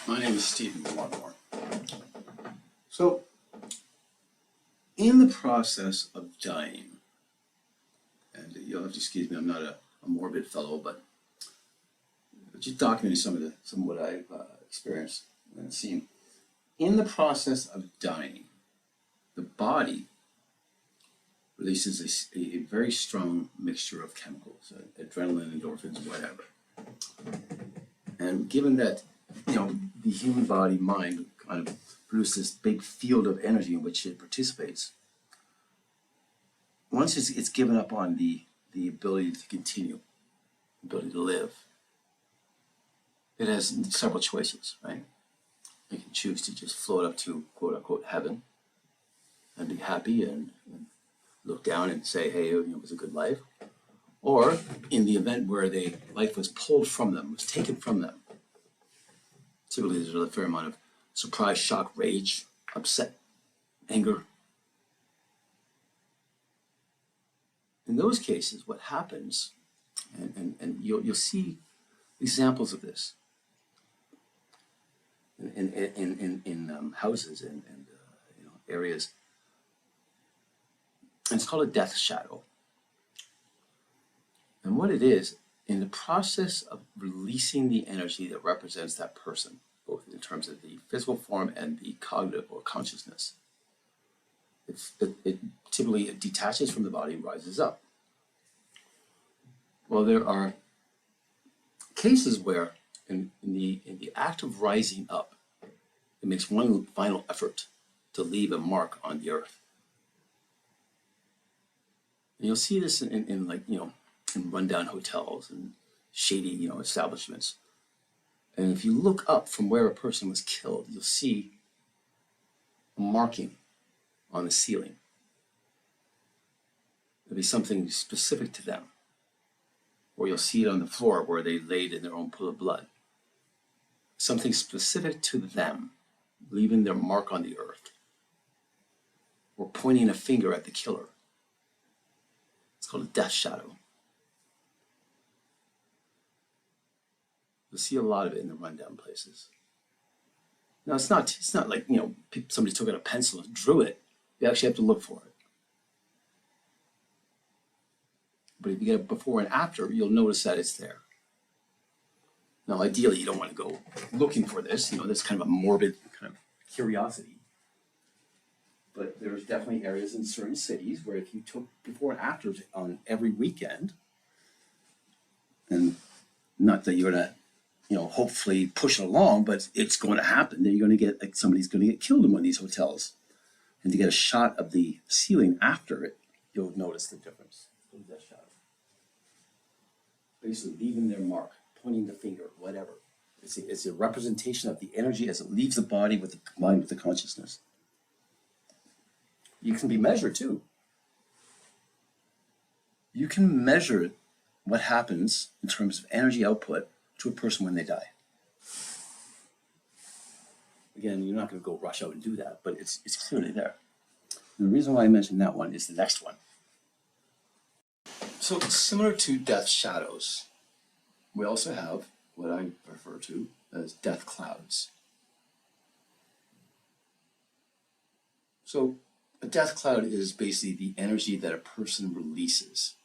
My name is Stephen Mormore. So, in the process of dying, and you'll have to excuse me, I'm not a morbid fellow, but just documenting some of what I've experienced and seen. In the process of dying, the body releases a very strong mixture of chemicals, adrenaline, endorphins, whatever. And given that, the human body, mind, kind of produces this big field of energy in which it participates, once it's given up on the ability to continue, ability to live, it has several choices, right? You can choose to just float up to quote unquote heaven and be happy and look down and say, hey, it was a good life. Or in the event where life was pulled from them, was taken from them, typically there's a fair amount of surprise, shock, rage, upset, anger. In those cases, what happens, and you'll see examples of this in houses and areas, and it's called a death shadow. And what it is, in the process of releasing the energy that represents that person, both in terms of the physical form and the cognitive or consciousness, it typically detaches from the body and rises up. Well, there are cases where in the act of rising up, it makes one final effort to leave a mark on the earth. And you'll see this in rundown hotels and shady, establishments. And if you look up from where a person was killed, you'll see a marking on the ceiling. It'll be something specific to them. Or you'll see it on the floor where they laid in their own pool of blood. Something specific to them, leaving their mark on the earth. Or pointing a finger at the killer. It's called a death shadow. You'll see a lot of it in the rundown places. Now, it's not like, somebody took out a pencil and drew it. You actually have to look for it. But if you get it before and after, you'll notice that it's there. Now, ideally, you don't want to go looking for this. This kind of a morbid kind of curiosity. But there's definitely areas in certain cities where if you took before and afters on every weekend, and not that you're going to hopefully push it along, but it's going to happen. That you're going to get, somebody's going to get killed in one of these hotels. And to get a shot of the ceiling after it, you'll notice the difference. That shot. Basically leaving their mark, pointing the finger, whatever. It's a representation of the energy as it leaves the body with the mind, with the consciousness. You can be measured too. You can measure what happens in terms of energy output to a person when they die. Again, you're not going to go rush out and do that, but it's clearly there. And the reason why I mentioned that one is the next one. So similar to death shadows, we also have what I refer to as death clouds. So a death cloud is basically the energy that a person releases,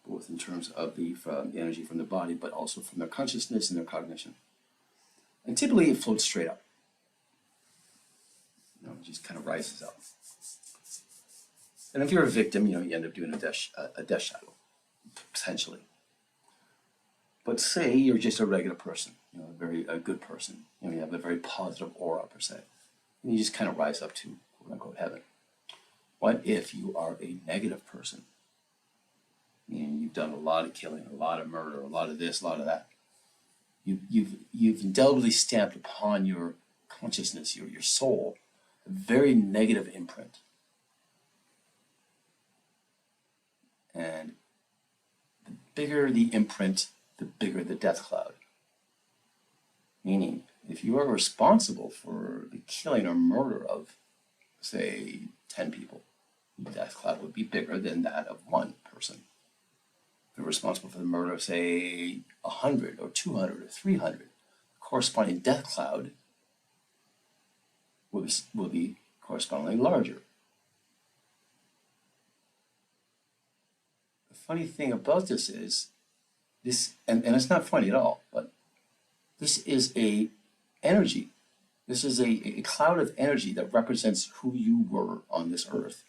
both in terms of the energy from the body, but also from their consciousness and their cognition. And typically it floats straight up. It just kind of rises up. And if you're a victim, you end up doing a death shadow, potentially. But say you're just a regular person, a good person. You have a very positive aura, per se. And you just kind of rise up to, quote unquote, heaven. What if you are a negative person? You've done a lot of killing, a lot of murder, a lot of this, a lot of that. You've indelibly stamped upon your consciousness, your soul, a very negative imprint. And the bigger the imprint, the bigger the death cloud. Meaning, if you are responsible for the killing or murder of, say, 10 people, the death cloud would be bigger than that of one person. If you're responsible for the murder of, say, 100 or 200 or 300, corresponding death cloud will be correspondingly larger. The funny thing about this is this, and it's not funny at all, but this is a energy. This is a cloud of energy that represents who you were on this earth,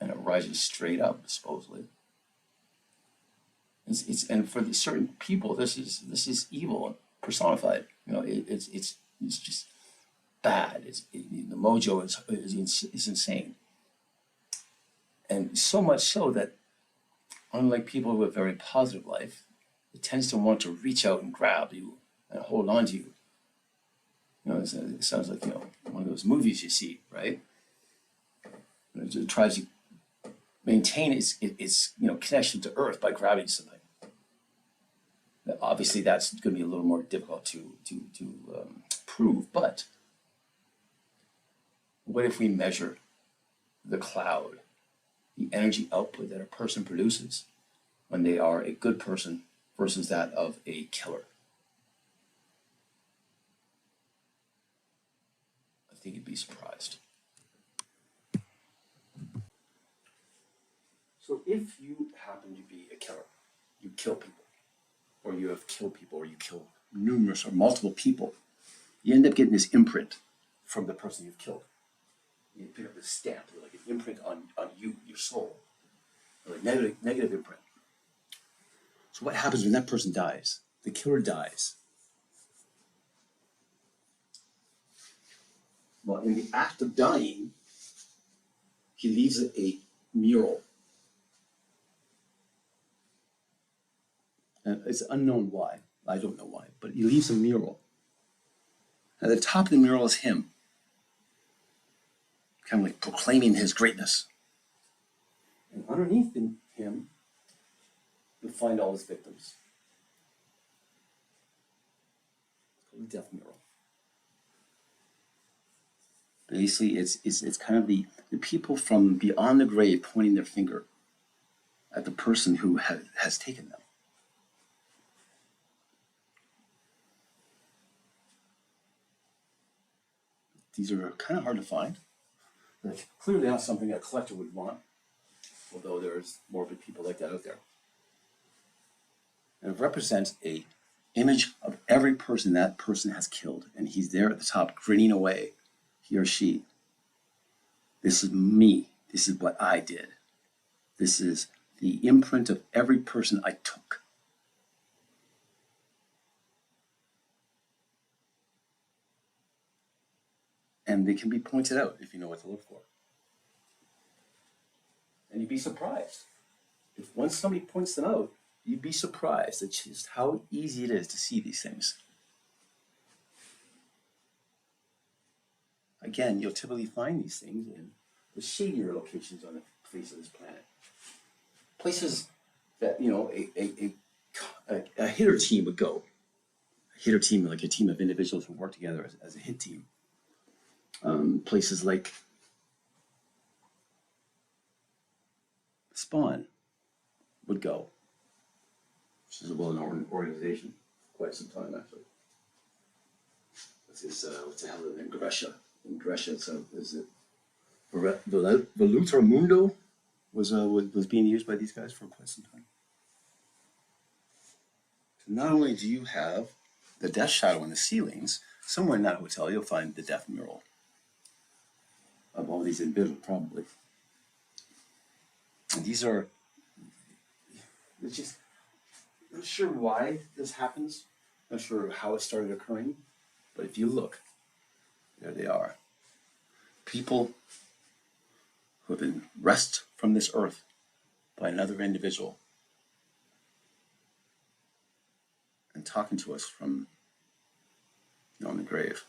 and it rises straight up, supposedly. And for certain people, this is evil personified. You know, it's just bad. The mojo is insane, and so much so that, unlike people with a very positive life, it tends to want to reach out and grab you and hold on to you. You know, it sounds like, you know, one of those movies you see, right? It tries to maintain its you know, connection to Earth by grabbing something. Obviously, that's going to be a little more difficult to prove. But what if we measure the cloud, the energy output that a person produces when they are a good person versus that of a killer? I think you'd be surprised. So if you happen to be a killer, you kill people, or you have killed people, or you kill numerous or multiple people, you end up getting this imprint from the person you've killed. You pick up this stamp, like an imprint on you, your soul, or a negative imprint. So what happens when that person dies? The killer dies. Well, in the act of dying, he leaves a mural. And it's unknown why. I don't know why, but he leaves a mural. At the top of the mural is him, kind of like proclaiming his greatness. And underneath him, you'll find all his victims. It's called the death mural. Basically, it's kind of the people from beyond the grave pointing their finger at the person who has taken them. These are kind of hard to find. They're clearly not something a collector would want, although there's morbid people like that out there. And it represents an image of every person that person has killed, and he's there at the top grinning away, he or she. This is me. This is what I did. This is the imprint of every person I took. And they can be pointed out if you know what to look for. And you'd be surprised. If once somebody points them out, you'd be surprised at just how easy it is to see these things. Again, you'll typically find these things in the shadier locations on the face of this planet. Places that, you know, a hitter team would go. A hitter team, like a team of individuals who work together as a hit team. Places like Spawn would go, which is a well-known organization for quite some time, actually. What's the hell is it in Grescia? In Grescia, is it Velutra Mundo was being used by these guys for quite some time. So not only do you have the death shadow in the ceilings, somewhere in that hotel you'll find the death mural of all these individuals, probably. And these are, it's just, I'm not sure why this happens, not sure how it started occurring, but if you look, there they are. People who have been wrested from this earth by another individual and talking to us from beyond the grave.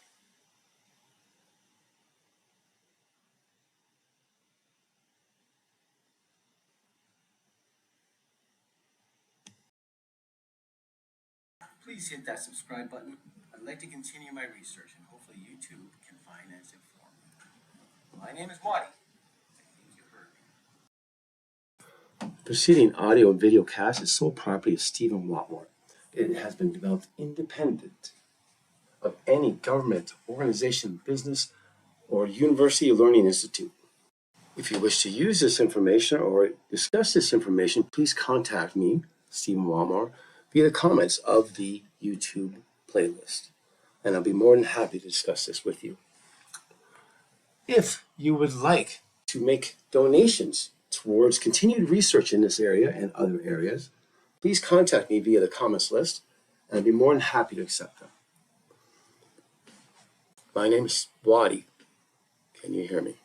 Please hit that subscribe button. I'd like to continue my research, and hopefully you too can find as informative. My name is Waddy. I think you heard me. Preceding audio and video cast is sole property of Stephen Watmore. It has been developed independent of any government, organization, business, or university learning institute. If you wish to use this information or discuss this information, please contact me, Stephen Walmart, via the comments of the YouTube playlist, and I'll be more than happy to discuss this with you. If you would like to make donations towards continued research in this area and other areas, please contact me via the comments list, and I'd be more than happy to accept them. My name is Wadi. Can you hear me?